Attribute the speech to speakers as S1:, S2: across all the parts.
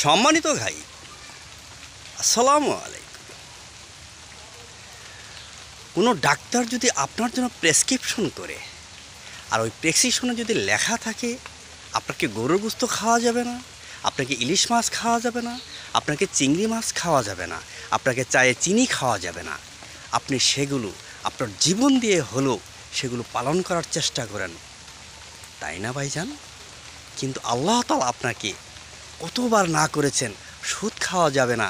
S1: সম্মানিত ভাই, আসসালামু আলাইকুম। কোনো ডাক্তার যদি আপনার জন্য প্রেসক্রিপশন করে, আর ওই প্রেসক্রিপশনে যদি লেখা থাকে আপনাকে গরুর গোশত খাওয়া যাবে না, আপনাকে ইলিশ মাছ খাওয়া যাবে না, আপনাকে চিংড়ি মাছ খাওয়া যাবে না, আপনাকে চায়ে চিনি খাওয়া যাবে না, আপনি সেগুলো আপনার জীবন দিয়ে হলেও সেগুলো পালন করার চেষ্টা করেন, তাই না ভাইজান? কিন্তু আল্লাহ তাআলা আপনাকে কতবার না করেছেন, সুদ খাওয়া যাবে না,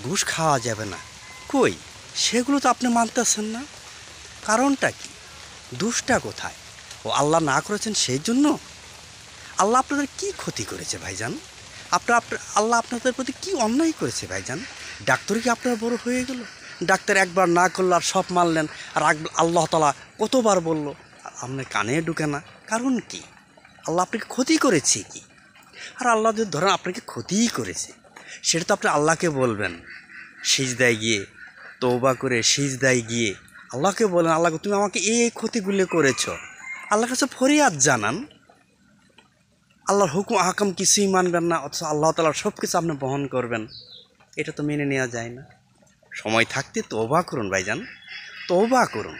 S1: ঘুষ খাওয়া যাবে না। কই, সেগুলো তো আপনি মানতেছেন না। কারণটা কি? দোষটা কোথায়? ও আল্লাহ না করেছেন সেই জন্য? আল্লাহ আপনাদের কি ক্ষতি করেছে ভাইজান? আল্লাহ আপনাদের প্রতি কি অন্যায় করেছে ভাইজান? ডাক্তার কি আপনার বড় হয়ে গেল? ডাক্তার একবার না করলো আর সব মানলেন, আর আল্লাহ তাআলা কতবার বলল, আপনার কানে ঢুকে না। কারণ কি? আল্লাহ আপনাকে ক্ষতি করেছে কি? আর আল্লাহ যদি ধরেন আপনাকে ক্ষতিই করেছে, সেটা তো আপনি আল্লাহকে বলবেন, সিজদায় গিয়ে, তওবা করে সিজদায় গিয়ে আল্লাহকে বলেন, আল্লাহকে তুমি আমাকে এই ক্ষতিগুলো করেছো। আল্লাহর কাছে ফরিয়াদ জানান। আল্লাহর হুকুম আহকাম কিছুই মানবেন না, অথচ আল্লাহ তাআলার সব কিছু আপনি বহন করবেন। এটা তো মেনে নেওয়া যায় না। সময় থাকতে তওবা করুন ভাইজান, তওবা করুন,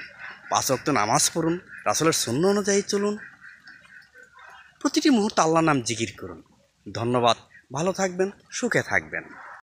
S1: 5 ওয়াক্ত নামাজ পড়ুন, রাসূলের সুন্নাহ অনুযায়ী চলুন, প্রতিটি মুহূর্তে আল্লাহর নাম জিকির করুন। ধন্যবাদ, ভালো থাকবেন, সুখে থাকবেন।